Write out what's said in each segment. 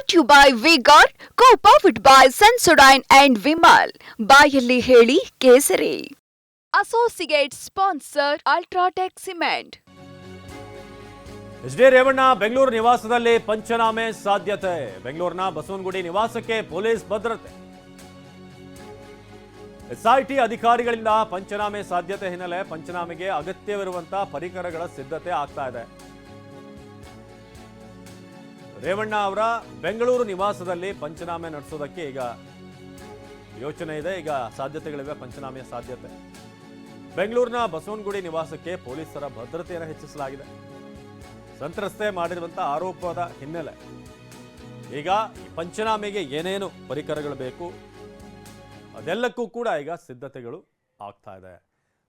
Brought to you by Vigor, co-powered by Sensodyne and Vimal. ಬಾಯಲ್ಲಿ ಹೇಳಿ ಕೇಸರಿ. Associate sponsor Ultratech Cement. H D Revanna Bengaluru ನಿವಾಸದಲ್ಲಿ ಪಂಚನಾಮೆ ಸಾಧ್ಯತೆ. ಬೆಂಗಳೂರಿನ ಬಸವನಗುಡಿ ನಿವಾಸಕ್ಕೆ ಪೊಲೀಸ್ ಭದ್ರತೆ. ಎಸ್ಐಟಿ ಅಧಿಕಾರಿಗಳಿಂದ ಪಂಚನಾಮೆ ಸಾಧ್ಯತೆ ಹಿನ್ನೆಲೆ ಪಂಚನಾಮೆಗೆ ಅಗತ್ಯವಿರುವಂತಹ ಪರಿಕರಗಳ ಸಿದ್ಧತೆ ಆಗ್ತಾ ಇದೆ. ರೇವಣ್ಣ ಅವರ ಬೆಂಗಳೂರು ನಿವಾಸದಲ್ಲಿ ಪಂಚನಾಮೆ ನಡೆಸೋದಕ್ಕೆ ಈಗ ಯೋಚನೆ ಇದೆ. ಈಗ ಸಾಧ್ಯತೆಗಳಿವೆ ಪಂಚನಾಮೆಯ ಸಾಧ್ಯತೆ. ಬೆಂಗಳೂರಿನ ಬಸವನಗುಡಿ ನಿವಾಸಕ್ಕೆ ಪೊಲೀಸರ ಭದ್ರತೆಯನ್ನು ಹೆಚ್ಚಿಸಲಾಗಿದೆ. ಸಂತ್ರಸ್ತೆ ಮಾಡಿರುವಂತಹ ಆರೋಪದ ಹಿನ್ನೆಲೆ ಈಗ ಈ ಪಂಚನಾಮೆಗೆ ಏನೇನು ಪರಿಕರಗಳು ಬೇಕು ಅದೆಲ್ಲಕ್ಕೂ ಕೂಡ ಈಗ ಸಿದ್ಧತೆಗಳು ಆಗ್ತಾ ಇದೆ.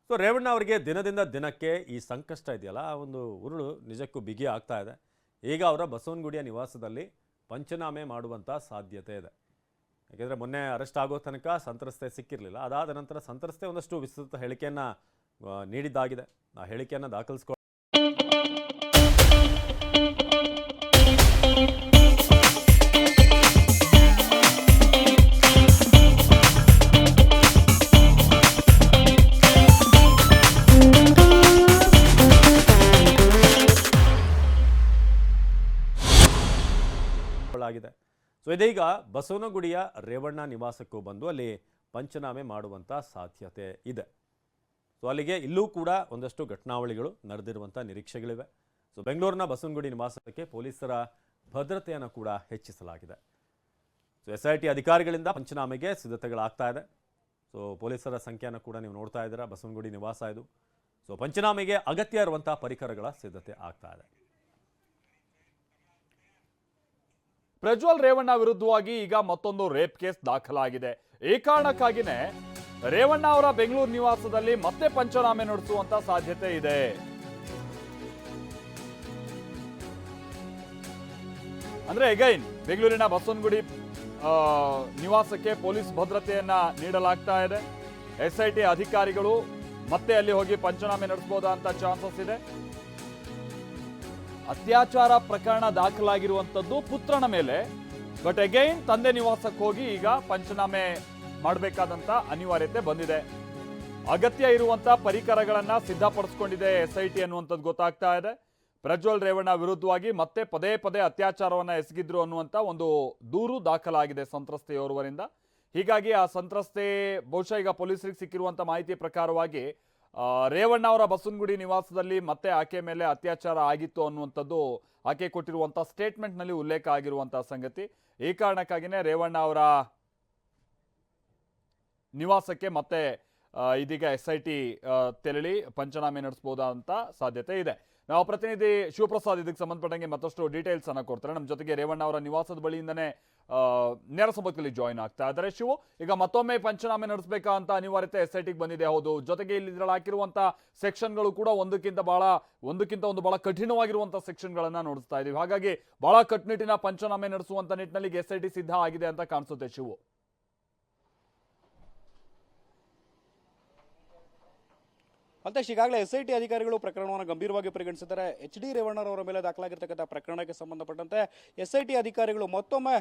ಸೊ ರೇವಣ್ಣ ಅವರಿಗೆ ದಿನದಿಂದ ದಿನಕ್ಕೆ ಈ ಸಂಕಷ್ಟ ಇದೆಯಲ್ಲ, ಆ ಒಂದು ಉರುಳು ನಿಜಕ್ಕೂ ಬಿಗಿ ಆಗ್ತಾ ಇದೆ. ಈಗ ಅವರ ಬಸವನಗುಡಿಯ ನಿವಾಸದಲ್ಲಿ ಪಂಚನಾಮೆ ಮಾಡುವಂಥ ಸಾಧ್ಯತೆ ಇದೆ. ಯಾಕೆಂದರೆ ಮೊನ್ನೆ ಅರೆಸ್ಟ್ ಆಗೋ ತನಕ ಸಂತ್ರಸ್ತೆ ಸಿಕ್ಕಿರಲಿಲ್ಲ. ಅದಾದ ನಂತರ ಸಂತ್ರಸ್ತೆ ಒಂದಷ್ಟು ವಿಸ್ತೃತ ಹೇಳಿಕೆಯನ್ನು ನೀಡಿದ್ದಾಗಿದೆ. ಆ ಹೇಳಿಕೆಯನ್ನು ದಾಖಲಿಸ್ಕೊ ಆಗಿದೆ. ಸೊ ಇದೀಗ ಬಸವನಗುಡಿಯ ರೇವಣ್ಣ ನಿವಾಸಕ್ಕೂ ಬಂದು ಅಲ್ಲಿ ಪಂಚನಾಮೆ ಮಾಡುವಂಥ ಸಾಧ್ಯತೆ ಇದೆ. ಸೊ ಅಲ್ಲಿಗೆ ಇಲ್ಲೂ ಕೂಡ ಒಂದಷ್ಟು ಘಟನಾವಳಿಗಳು ನಡೆದಿರುವಂಥ ನಿರೀಕ್ಷೆಗಳಿವೆ. ಸೊ ಬೆಂಗಳೂರಿನ ಬಸವನಗುಡಿ ನಿವಾಸಕ್ಕೆ ಪೊಲೀಸರ ಭದ್ರತೆಯನ್ನು ಕೂಡ ಹೆಚ್ಚಿಸಲಾಗಿದೆ. ಸೊ ಎಸ್ಐಟಿ ಅಧಿಕಾರಿಗಳಿಂದ ಪಂಚನಾಮೆಗೆ ಸಿದ್ಧತೆಗಳಾಗ್ತಾ ಇದೆ. ಸೊ ಪೊಲೀಸರ ಸಂಖ್ಯೆಯನ್ನು ಕೂಡ ನೀವು ನೋಡ್ತಾ ಇದ್ದೀರಾ. ಬಸವನಗುಡಿ ನಿವಾಸ ಇದು. ಸೊ ಪಂಚನಾಮೆಗೆ ಅಗತ್ಯ ಇರುವಂಥ ಪರಿಕರಗಳ ಸಿದ್ಧತೆ ಆಗ್ತಾ ಇದೆ. ಪ್ರಜ್ವಲ್ ರೇವಣ್ಣ ವಿರುದ್ಧವಾಗಿ ಈಗ ಮತ್ತೊಂದು ರೇಪ್ ಕೇಸ್ ದಾಖಲಾಗಿದೆ. ಈ ಕಾರಣಕ್ಕಾಗಿನೇ ರೇವಣ್ಣ ಅವರ ಬೆಂಗಳೂರು ನಿವಾಸದಲ್ಲಿ ಮತ್ತೆ ಪಂಚನಾಮೆ ನಡೆಸುವಂತ ಸಾಧ್ಯತೆ ಇದೆ. ಅಂದ್ರೆ ಅಗೈನ್ ಬೆಂಗಳೂರಿನ ಬಸವನಗುಡಿ ನಿವಾಸಕ್ಕೆ ಪೊಲೀಸ್ ಭದ್ರತೆಯನ್ನ ನೀಡಲಾಗ್ತಾ ಇದೆ. ಎಸ್ಐಟಿ ಅಧಿಕಾರಿಗಳು ಮತ್ತೆ ಅಲ್ಲಿ ಹೋಗಿ ಪಂಚನಾಮೆ ನಡೆಸಬಹುದಾ ಅಂತ ಚಾನ್ಸಸ್ ಇದೆ. ಅತ್ಯಾಚಾರ ಪ್ರಕರಣ ದಾಖಲಾಗಿರುವಂತದ್ದು ಪುತ್ರನ ಮೇಲೆ. ಬಟ್ ಅಗೈನ್ ತಂದೆ ನಿವಾಸಕ್ಕೆ ಹೋಗಿ ಈಗ ಪಂಚನಾಮೆ ಮಾಡಬೇಕಾದಂತ ಅನಿವಾರ್ಯತೆ ಬಂದಿದೆ. ಅಗತ್ಯ ಇರುವಂತ ಪರಿಕರಗಳನ್ನ ಸಿದ್ಧಪಡಿಸಿಕೊಂಡಿದೆ ಎಸ್ಐಟಿ ಅನ್ನುವಂಥದ್ದು ಗೊತ್ತಾಗ್ತಾ ಇದೆ. ಪ್ರಜ್ವಲ್ ರೇವಣ್ಣ ವಿರುದ್ಧವಾಗಿ ಮತ್ತೆ ಪದೇ ಪದೇ ಅತ್ಯಾಚಾರವನ್ನ ಎಸಗಿದ್ರು ಅನ್ನುವಂತ ಒಂದು ದೂರು ದಾಖಲಾಗಿದೆ ಸಂತ್ರಸ್ತೆಯೋರ್ವರಿಂದ. ಹೀಗಾಗಿ ಆ ಸಂತ್ರಸ್ತೆ ಬಹುಶಃ ಈಗ ಪೊಲೀಸರಿಗೆ ಸಿಕ್ಕಿರುವಂತ ಮಾಹಿತಿ ಪ್ರಕಾರವಾಗಿ ರೇವಣ್ಣ ಅವರ ಬಸವನಗುಡಿ ನಿವಾಸದಲ್ಲಿ ಮತ್ತೆ ಆಕೆ ಮೇಲೆ ಅತ್ಯಾಚಾರ ಆಗಿತ್ತು ಅನ್ನುವಂಥದ್ದು ಆಕೆ ಕೊಟ್ಟಿರುವಂಥ ಸ್ಟೇಟ್ಮೆಂಟ್ನಲ್ಲಿ ಉಲ್ಲೇಖ ಆಗಿರುವಂತಹ ಸಂಗತಿ. ಈ ಕಾರಣಕ್ಕಾಗಿಯೇ ರೇವಣ್ಣ ಅವರ ನಿವಾಸಕ್ಕೆ ಮತ್ತೆ ಇದೀಗ ಎಸ್ಐಟಿ ತೆರಳಿ ಪಂಚನಾಮೆ ನಡೆಸಬಹುದಾ ಅಂತ ಸಾಧ್ಯತೆ ಇದೆ. ನಾವು ಪ್ರತಿನಿಧಿ ಶಿವಪ್ರಸಾದ್ ಇದಕ್ಕೆ ಸಂಬಂಧಪಟ್ಟಂಗೆ ಮತ್ತಷ್ಟು ಡೀಟೇಲ್ಸ್ ಅನ್ನ ಕೊಡ್ತಾರೆ. ನಮ್ಮ ಜೊತೆಗೆ ರೇವಣ್ಣ ಅವರ ನಿವಾಸದ ಬಳಿಯಿಂದನೇ ನೇರ ಸಂಪರ್ಕದಲ್ಲಿ ಜಾಯಿನ್ ಆಗ್ತಾ ಇದ್ದಾರೆ. ಶಿವು, ಈಗ ಮತ್ತೊಮ್ಮೆ ಪಂಚನಾಮೆ ನಡೆಸಬೇಕಾ ಅಂತ ಅನಿವಾರ್ಯತೆ ಎಸ್ಐಟಿಗೆ ಬಂದಿದೆ. ಹೌದು, ಜೊತೆಗೆ ಇಲ್ಲಿ ಹಾಕಿರುವಂತಹ ಸೆಕ್ಷನ್ಗಳು ಕೂಡ ಒಂದಕ್ಕಿಂತ ಒಂದು ಬಹಳ ಕಠಿಣವಾಗಿರುವಂತಹ ಸೆಕ್ಷನ್ಗಳನ್ನ ನೋಡಿಸ್ತಾ ಇದೀವಿ. ಹಾಗಾಗಿ ಬಹಳ ಕಟ್ಟುನಿಟ್ಟಿನ ಪಂಚನಾಮೆ ನಡೆಸುವಂತ ನಿಟ್ಟಿನಲ್ಲಿ ಎಸ್ಐಟಿ ಸಿದ್ಧ ಆಗಿದೆ ಅಂತ ಕಾಣಿಸುತ್ತೆ. ಶಿವು, ಅಲ್ತೇಶ್, ಈಗಾಗಲೇ ಎಸ್ಐಟಿ ಅಧಿಕಾರಿಗಳು ಪ್ರಕರಣವನ್ನು ಗಂಭೀರವಾಗಿ ಪರಿಗಣಿಸಿದ್ದಾರೆ. ಎಚ್ ಡಿ ರೇವಣ್ಣರವರ ಮೇಲೆ ದಾಖಲಾಗಿರ್ತಕ್ಕಂಥ ಪ್ರಕರಣಕ್ಕೆ ಸಂಬಂಧಪಟ್ಟಂತೆ ಎಸ್ಐಟಿ ಅಧಿಕಾರಿಗಳು ಮತ್ತೊಮ್ಮೆ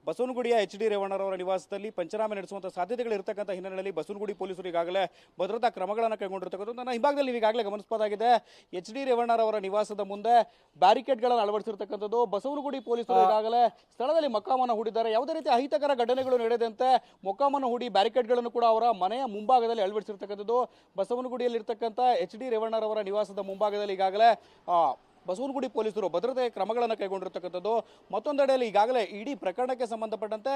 ಬಸವನಗುಡಿಯ ಎಚ್ ಡಿ ರೇವಣ್ಣರವರ ನಿವಾಸದಲ್ಲಿ ಪಂಚನಾಮೆ ನಡೆಸುವಂಥ ಸಾಧ್ಯತೆಗಳು ಇರತಕ್ಕಂಥ ಹಿನ್ನೆಲೆಯಲ್ಲಿ ಬಸವನಗುಡಿ ಪೊಲೀಸರು ಈಗಾಗಲೇ ಭದ್ರತಾ ಕ್ರಮಗಳನ್ನು ಕೈಗೊಂಡಿರ್ತಕ್ಕಂಥದ್ದು ನನ್ನ ಹಿಂಭಾಗದಲ್ಲಿ ಈಗಾಗಲೇ ಗಮನಿಸಬಹುದಾಗಿದೆ. ಎಚ್ ಡಿ ರೇವಣ್ಣರವರ ನಿವಾಸದ ಮುಂದೆ ಬ್ಯಾರಿಕೇಡ್ಗಳನ್ನು ಅಳವಡಿಸಿರ್ತಕ್ಕಂಥದ್ದು. ಬಸವನಗುಡಿ ಪೊಲೀಸರು ಈಗಾಗಲೇ ಸ್ಥಳದಲ್ಲಿ ಮೊಕ್ಕಾಮನ್ನು ಹೂಡಿದ್ದಾರೆ. ಯಾವುದೇ ರೀತಿ ಅಹಿತಕರ ಘಟನೆಗಳು ನಡೆದಂತೆ ಮೊಕ್ಕಾಮನ್ನು ಹೂಡಿ ಬ್ಯಾರಿಕೇಡ್ಗಳನ್ನು ಕೂಡ ಅವರ ಮನೆಯ ಮುಂಭಾಗದಲ್ಲಿ ಅಳವಡಿಸಿರ್ತಕ್ಕಂಥದ್ದು. ಬಸವನಗುಡಿಯಲ್ಲಿರ್ತಕ್ಕಂಥ ಎಚ್ ಡಿ ರೇವಣ್ಣರವರ ನಿವಾಸದ ಮುಂಭಾಗದಲ್ಲಿ ಈಗಾಗಲೇ ಬಸವನಗುಡಿ ಪೊಲೀಸರು ಭದ್ರತೆ ಕ್ರಮಗಳನ್ನು ಕೈಗೊಂಡಿರ್ತಕ್ಕಂಥದ್ದು. ಮತ್ತೊಂದೆಡೆಯಲ್ಲಿ ಈಗಾಗಲೇ ಇಡೀ ಪ್ರಕರಣಕ್ಕೆ ಸಂಬಂಧಪಟ್ಟಂತೆ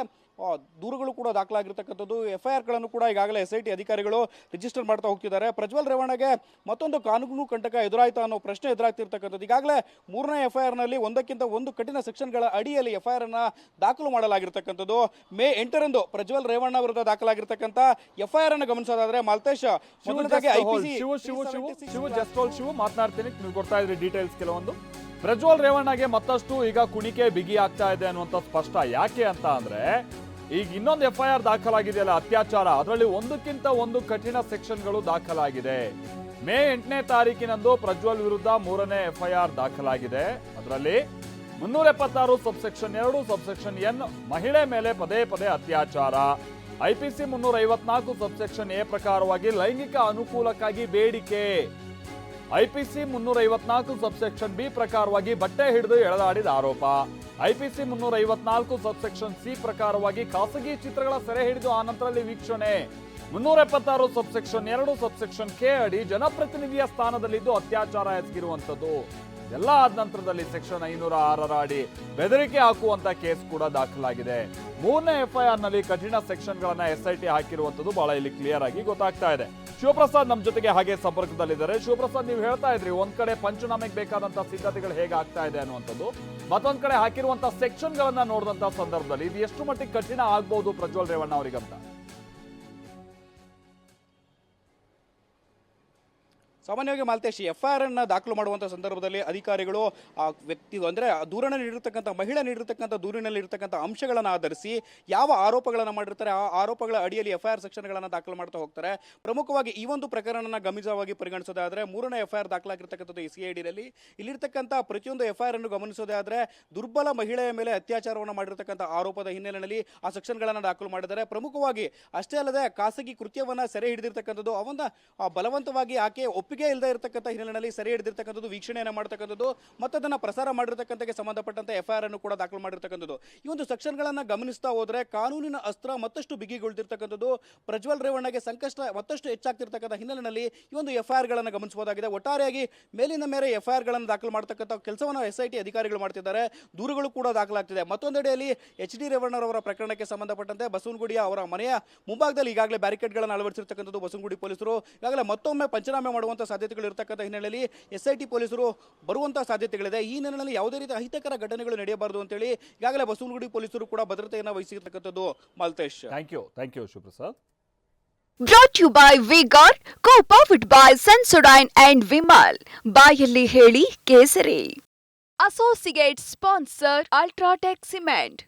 ದೂರುಗಳು ಕೂಡ ದಾಖಲಾಗಿರ್ತಕ್ಕಂಥದ್ದು. ಎಫ್ಐಆರ್ಗಳನ್ನು ಕೂಡ ಈಗಾಗಲೇ ಎಸ್ಐಟಿ ಅಧಿಕಾರಿಗಳು ರಿಜಿಸ್ಟರ್ ಮಾಡ್ತಾ ಹೋಗ್ತಿದ್ದಾರೆ. ಪ್ರಜ್ವಲ್ ರೇವಣ್ಣಗೆ ಮತ್ತೊಂದು ಕಾನೂನು ಕಂಟಕ ಎದುರಾಯ್ತಾ ಅನ್ನೋ ಪ್ರಶ್ನೆ ಎದುರಾಗ್ತಿರ್ತಕ್ಕಂಥದ್ದು. ಈಗಾಗಲೇ 3ನೇ ಎಫ್ಐಆರ್ನಲ್ಲಿ ಒಂದಕ್ಕಿಂತ ಒಂದು ಕಠಿಣ ಸೆಕ್ಷನ್ಗಳ ಅಡಿಯಲ್ಲಿ ಎಫ್ಐಆರ್ ಅನ್ನ ದಾಖಲು ಮಾಡಲಾಗಿರ್ತಕ್ಕಂಥದ್ದು. ಮೇ 8ರಂದು ಪ್ರಜ್ವಲ್ ರೇವಣ್ಣ ವಿರುದ್ಧ ದಾಖಲಾಗಿರ್ತಕ್ಕಂಥ ಎಫ್ಐಆರ್ ಅನ್ನು ಗಮನಿಸೋದಾದ್ರೆ ಮಾಲ್ತೇಶ್ ಮಾತನಾಡ್ತೀನಿ, ನೀವು ಕೊಡ್ತಾ ಇದ್ರಿ ಡೀಟೇಲ್ಸ್ ಕೆಲವೊಂದು. ಪ್ರಜ್ವಲ್ ರೇವಣ್ಣಗೆ ಮತ್ತಷ್ಟು ಈಗ ಕುಣಿಕೆ ಬಿಗಿ ಆಗ್ತಾ ಇದೆ ಅನ್ನುವಂಥ ಸ್ಪಷ್ಟ. ಯಾಕೆ ಅಂತ ಅಂದ್ರೆ ಈಗ ಇನ್ನೊಂದು ಎಫ್ಐಆರ್ ದಾಖಲಾಗಿದೆಯಲ್ಲ ಅತ್ಯಾಚಾರ, ಅದರಲ್ಲಿ ಒಂದಕ್ಕಿಂತ ಒಂದು ಕಠಿಣ ಸೆಕ್ಷನ್ಗಳು ದಾಖಲಾಗಿದೆ. ಮೇ 8ನೇ ತಾರೀಕಿನಂದು ಪ್ರಜ್ವಲ್ ವಿರುದ್ಧ 3ನೇ ಎಫ್ಐಆರ್ ದಾಖಲಾಗಿದೆ. ಅದರಲ್ಲಿ 376 ಸಬ್ಸೆಕ್ಷನ್ 2 ಸಬ್ಸೆಕ್ಷನ್ ಎನ್ ಮಹಿಳೆ ಮೇಲೆ ಪದೇ ಪದೇ ಅತ್ಯಾಚಾರ. ಐಪಿಸಿ 354 ಸಬ್ಸೆಕ್ಷನ್ ಎ ಪ್ರಕಾರವಾಗಿ ಲೈಂಗಿಕ ಅನುಕೂಲಕ್ಕಾಗಿ ಬೇಡಿಕೆ. ಐಪಿಸಿ 354 ಸಬ್ಸೆಕ್ಷನ್ ಬಿ ಪ್ರಕಾರವಾಗಿ ಬಟ್ಟೆ ಹಿಡಿದು ಎಳೆದಾಡಿದ ಆರೋಪ. ಐಪಿಸಿ 354 ಸಬ್ಸೆಕ್ಷನ್ ಸಿ ಪ್ರಕಾರವಾಗಿ ಖಾಸಗಿ ಚಿತ್ರಗಳ ಸೆರೆ ಹಿಡಿದು ಆನಂತರದಲ್ಲಿ ವೀಕ್ಷಣೆ. 376 ಸಬ್ಸೆಕ್ಷನ್ 2 ಸಬ್ಸೆಕ್ಷನ್ ಕೆ ಅಡಿ ಜನಪ್ರತಿನಿಧಿಯ ಸ್ಥಾನದಲ್ಲಿದ್ದು ಅತ್ಯಾಚಾರ ಎಸಗಿರುವಂತದ್ದು. ಎಲ್ಲ ಆದ ನಂತರದಲ್ಲಿ ಸೆಕ್ಷನ್ 506 ಅಡಿ ಬೆದರಿಕೆ ಹಾಕುವಂತ ಕೇಸ್ ಕೂಡ ದಾಖಲಾಗಿದೆ. 3ನೇ ಎಫ್ಐಆರ್ ನಲ್ಲಿ ಕಠಿಣ ಸೆಕ್ಷನ್ ಗಳನ್ನ ಎಸ್ಐಟಿ ಹಾಕಿರುವಂತದ್ದು ಬಹಳ ಇಲ್ಲಿ ಕ್ಲಿಯರ್ ಆಗಿ ಗೊತ್ತಾಗ್ತಾ ಇದೆ. ಶಿವಪ್ರಸಾದ್ ನಮ್ಮ ಜೊತೆಗೆ ಹಾಗೆ ಸಂಪರ್ಕದಲ್ಲಿದ್ದಾರೆ. ಶಿವಪ್ರಸಾದ್, ನೀವು ಹೇಳ್ತಾ ಇದ್ರಿ ಒಂದ್ ಕಡೆ ಪಂಚನಾಮೆಗೆ ಬೇಕಾದಂತ ಸಿದ್ಧತೆಗಳು ಹೇಗೆ ಆಗ್ತಾ ಇದೆ ಅನ್ನುವಂಥದ್ದು, ಮತ್ತೊಂದ್ ಕಡೆ ಹಾಕಿರುವಂತ ಸೆಕ್ಷನ್ ಗಳನ್ನ ನೋಡಿದಂತ ಸಂದರ್ಭದಲ್ಲಿ ಇದು ಎಷ್ಟು ಮಟ್ಟಿಗೆ ಕಠಿಣ ಆಗ್ಬಹುದು ಪ್ರಜ್ವಲ್ ರೇವಣ್ಣ ಅವರಿಗಂತ? ಸಾಮಾನ್ಯವಾಗಿ ಮಾಲ್ತೇಶ್, ಎಫ್ಐಆರ್ ಅನ್ನ ದಾಖಲು ಮಾಡುವಂಥ ಸಂದರ್ಭದಲ್ಲಿ ಅಧಿಕಾರಿಗಳು ಆ ವ್ಯಕ್ತಿ ಅಂದರೆ ದೂರನ್ನು ನೀಡಿರ್ತಕ್ಕಂಥ ಮಹಿಳೆ ನೀಡಿರ್ತಕ್ಕಂಥ ದೂರಿನಲ್ಲಿ ಇರತಕ್ಕಂಥ ಅಂಶಗಳನ್ನು ಆಧರಿಸಿ ಯಾವ ಆರೋಪಗಳನ್ನು ಮಾಡಿರ್ತಾರೆ ಆ ಆರೋಪಗಳ ಅಡಿಯಲ್ಲಿ ಎಫ್ಐಆರ್ ಸೆಕ್ಷನ್ಗಳನ್ನು ದಾಖಲು ಮಾಡ್ತಾ ಹೋಗ್ತಾರೆ. ಪ್ರಮುಖವಾಗಿ ಈ ಒಂದು ಪ್ರಕರಣನ ಗಂಭೀರವಾಗಿ ಪರಿಗಣಿಸೋದಾದ್ರೆ 3ನೇ ಎಫ್ಐಆರ್ ದಾಖಲಾಗಿರ್ತಕ್ಕಂಥದ್ದು ಸಿಐಡಿನಲ್ಲಿ. ಇಲ್ಲಿರ್ತಕ್ಕಂಥ ಪ್ರತಿಯೊಂದು ಎಫ್ಐಆರ್ ಅನ್ನು ಗಮನಿಸೋದಾದ್ರೆ ದುರ್ಬಲ ಮಹಿಳೆಯ ಮೇಲೆ ಅತ್ಯಾಚಾರವನ್ನು ಮಾಡಿರ್ತಕ್ಕಂಥ ಆರೋಪದ ಹಿನ್ನೆಲೆಯಲ್ಲಿ ಆ ಸೆಕ್ಷನ್ಗಳನ್ನು ದಾಖಲು ಮಾಡಿದ್ದಾರೆ. ಪ್ರಮುಖವಾಗಿ ಅಷ್ಟೇ ಅಲ್ಲದೆ ಖಾಸಗಿ ಕೃತ್ಯವನ್ನ ಸೆರೆ ಹಿಡಿದಿರ್ತಕ್ಕಂಥದ್ದು, ಅವನ್ನ ಬಲವಂತವಾಗಿ ಆಕೆ ಒಪ್ಪಿಗೆ ಇಲ್ಲದೆ ಇರತಕ್ಕಂಥ ಹಿನ್ನೆಲೆಯಲ್ಲಿ ಸೆರೆ ಹಿಡಿದಿರ್ತಕ್ಕಂಥದ್ದು, ವೀಕ್ಷಣೆಯನ್ನು ಮಾಡತಕ್ಕಂಥದ್ದು ಮತ್ತು ಅದನ್ನು ಪ್ರಸಾರ ಮಾಡಿರ್ತಕ್ಕಂಥಕ್ಕೆ ಸಂಬಂಧಪಟ್ಟಂತೆ ಎಫ್ಐಆರ್ ಅನ್ನು ಕೂಡ ದಾಖಲು ಮಾಡಿರ್ತಕ್ಕಂಥದ್ದು. ಈ ಒಂದು ಸೆಕ್ಷನ್ಗಳನ್ನು ಗಮನಿಸ್ತಾ ಹೋದ್ರೆ ಕಾನೂನಿನ ಅಸ್ತ್ರ ಮತ್ತಷ್ಟು ಬಿಗಿಗೊಳ್ತಿರ್ತಕ್ಕಂಥದ್ದು. ಪ್ರಜ್ವಲ್ ರೇವಣ್ಣಗೆ ಸಂಕಷ್ಟ ಮತ್ತಷ್ಟು ಹೆಚ್ಚಾಗ್ತಿರ್ತಕ್ಕಂಥ ಹಿನ್ನೆಲೆಯಲ್ಲಿ ಈ ಒಂದು ಎಫ್ಐಆರ್ ಗಳನ್ನು ಗಮನಿಸಬಹುದಾಗಿದೆ. ಒಟ್ಟಾರೆಯಾಗಿ ಮೇಲಿನ ಮೇಲೆ ಎಫ್ಐಆರ್ ಗಳನ್ನು ದಾಖಲು ಮಾಡತಕ್ಕಂಥ ಕೆಲಸವನ್ನು ಎಸ್ಐಟಿ ಅಧಿಕಾರಿಗಳು ಮಾಡ್ತಿದ್ದಾರೆ. ದೂರುಗಳು ಕೂಡ ದಾಖಲಾಗ್ತಿದೆ. ಮತ್ತೊಂದೆಡೆಯಲ್ಲಿ ಎಚ್.ಡಿ. ರೇವಣ್ಣರವರ ಪ್ರಕರಣಕ್ಕೆ ಸಂಬಂಧಪಟ್ಟಂತೆ ಬಸವನಗುಡಿಯ ಅವರ ಮನೆಯ ಮುಂಭಾಗದಲ್ಲಿ ಈಗಾಗಲೇ ಬ್ಯಾರಿಕೇಡ್ಗಳನ್ನು ಅಳವಡಿಸಿರ್ತಕ್ಕಂಥದ್ದು ಬಸವನಗುಡಿ ಪೊಲೀಸರು. ಈಗಾಗಲೇ ಮತ್ತೊಮ್ಮೆ ಪಂಚನಾಮೆ ಮಾಡುವಂಥ ಸಾಧ್ಯತೆಗಳು ಇರತಕ್ಕಂಥ ಹಿನ್ನೆಲೆಯಲ್ಲಿ ಎಸ್ಐಟಿ ಪೊಲೀಸರು ಬರುವಂತಹ ಸಾಧ್ಯತೆಗಳಿದೆ. ಈ ಹಿನ್ನೆಲೆಯಲ್ಲಿ ಯಾವುದೇ ರೀತಿಯ ಅಹಿತಕರ ಘಟನೆಗಳು ನಡೆಯಬಾರದು ಅಂತೇಳಿ ಈಗಾಗಲೇ ಬಸವನಗುಡಿ ಪೊಲೀಸರು ಕೂಡ ಭದ್ರತೆಯನ್ನು ವಹಿಸಿರ್ತಕ್ಕಂಥದ್ದು. Maltesh, thank you Shivaprasad. Brought to you by Vigor, co-powered by Sensodyne and Vimal. ಬಾಯಲ್ಲಿ ಹೇಳಿ ಕೇಸರಿ. Associate sponsor UltraTech cement.